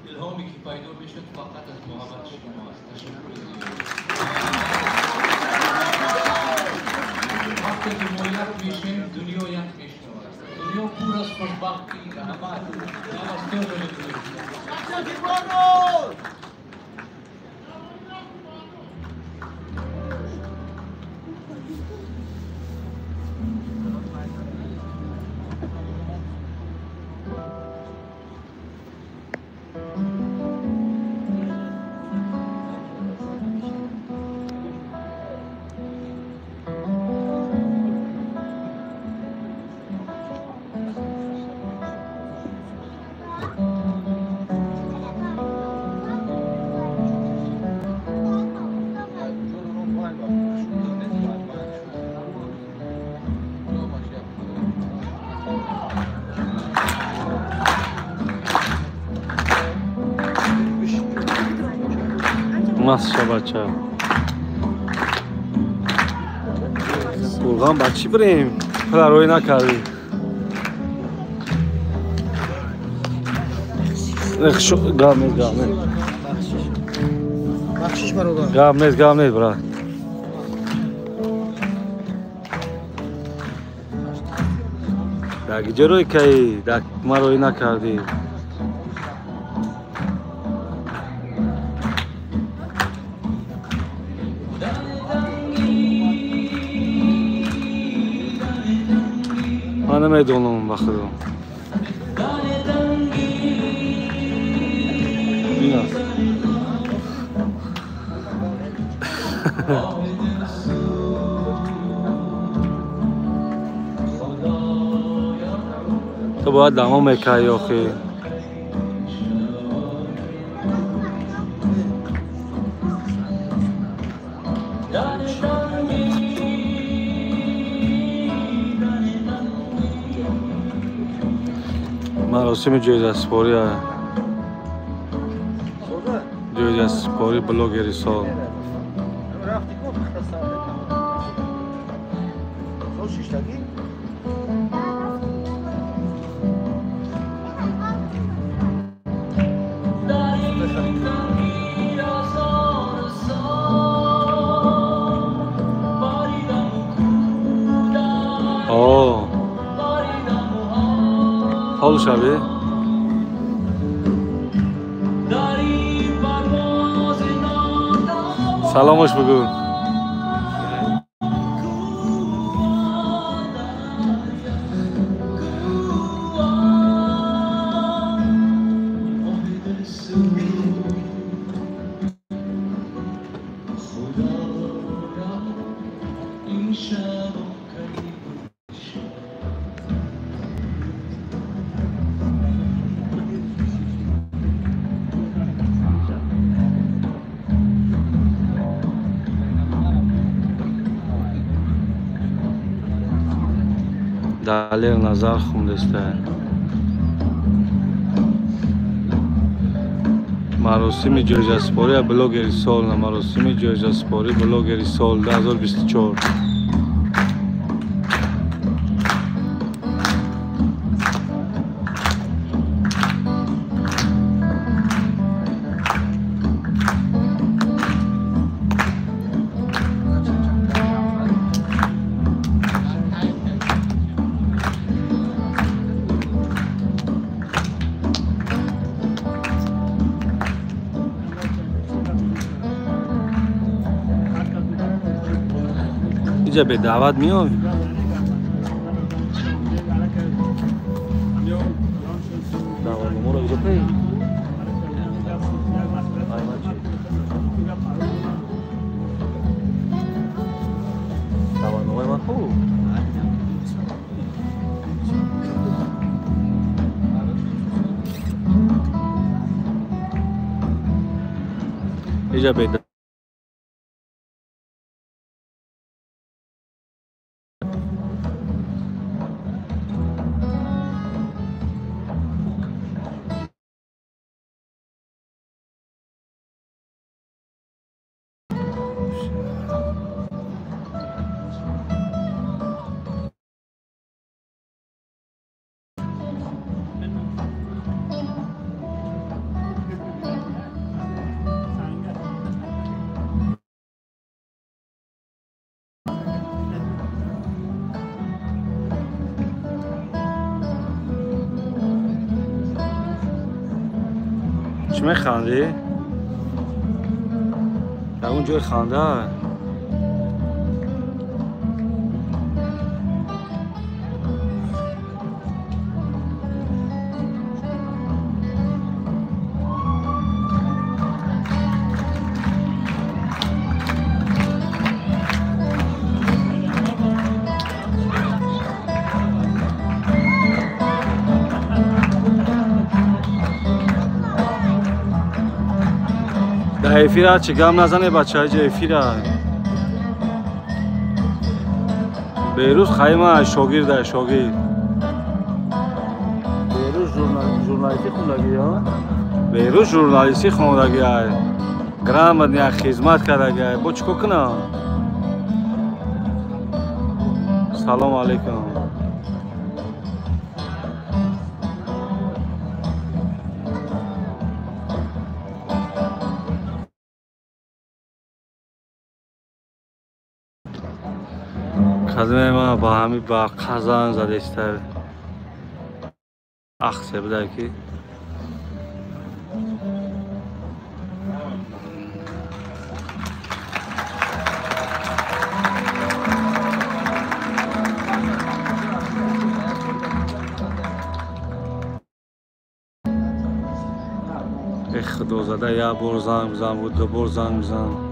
الهامی که پیدا میشد فقط از محبت شماست. تشکر وقتی که ما یک میشیم دنیا یک میشود. دنیا پر از خوشبختی رحمت نوسته می‌بینیم. مست شو بچه قرغان بچی بریم پدر روی نکردی گام نیست برای داگی جروی که داگ ما روی نکردی من نمیدونم بخدا اینا تو باید دما میکنی آخی مراسم جایزه سپاری بلوگری سال حال شبیه سلامش بگو دلیر نظر خوندسته مراسم جایزه سپاری بلوگری سال مراسم جایزه سپاری بلوگری سال 2024 اینجا به دعوت میای دعوت ما رو اینجا پی دعوت نمای من خوب اینجا به چی میخندی؟ در اون جای خنده در افیر چه گم نزنه بچه های جای افیر بیروز خیمه شاگرد شاگرد بیروز ژورنالیستی خوندگی ها بیروز ژورنالیستی خوندگی های گرام بدنی خدمت کردگی های با چکو کنم سلام علیکم خدمه ما با همی با قزان زده استر اخسه بده که خدا زده یا بار زنگ بزن بود دو بار زنگ بزن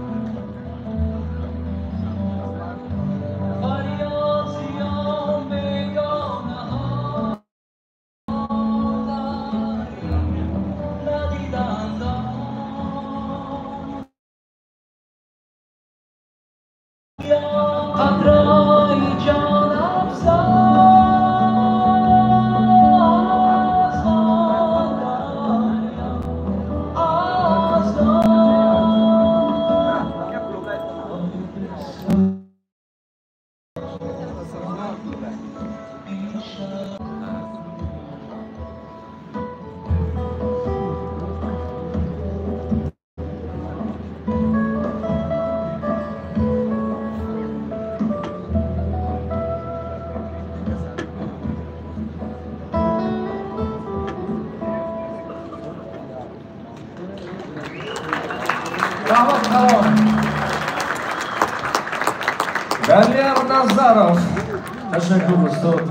Далер Назаров. Ташаккур устод.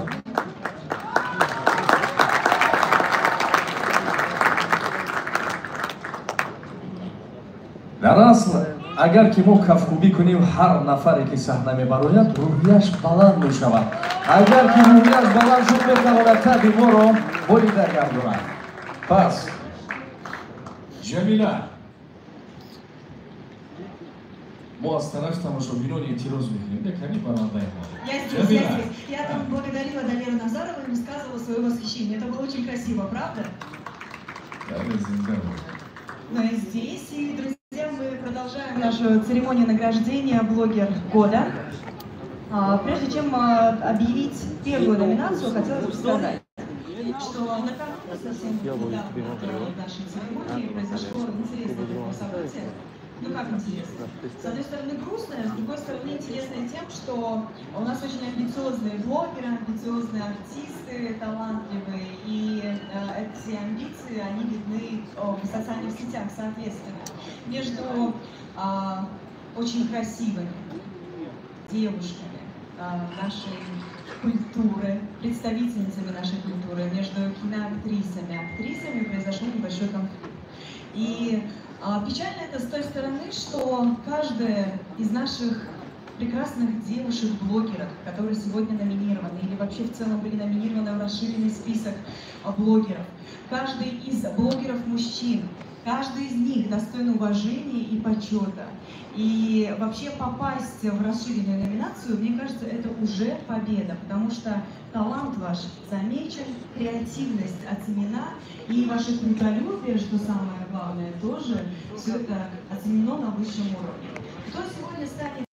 дар асл агар ки мо кафкубӣ кунем ҳар нафаре ки саҳна мебарояд рӯҳияш баланд мешавад. агар ки рӯҳияш баланд шуд метавонад таби моро борида гардонад. пас ҷамила мы с тарафи тамошобинон эътироз мекунем. Ками барандаи мо. Я здесь. Я там благодарила Далеру Назарову и высказывала свое восхищение. Это было очень красиво, правда? Но и здесь, и, друзья, мы продолжаем нашу церемонию награждения «Блогер года». Прежде чем объявить первую номинацию, хотелось бы сказать, что накануне совсем недавно в нашей церемонии произошло интересное событие. Ну как интересно? С одной стороны грустная, с другой стороны интересная тем, что у нас очень амбициозные блогеры, амбициозные артисты, талантливые, и эти амбиции, они видны в социальных сетях, соответственно. Между очень красивыми девушками нашей культуры, представительницами нашей культуры, между киноактрисами, актрисами произошел небольшой конфликт. И печально это с той стороны, что каждая из наших прекрасных девушек-блогеров, которые сегодня номинированы, или вообще в целом были номинированы в расширенный список блогеров, каждый из блогеров-мужчин, каждый из них достоин уважения и почета. И вообще попасть в расширенную номинацию, мне кажется, это уже победа, потому что талант ваш замечен, креативность оценена, и ваше трудолюбие, что самое главное, тоже все это оценено на высшем уровне. Кто сегодня станет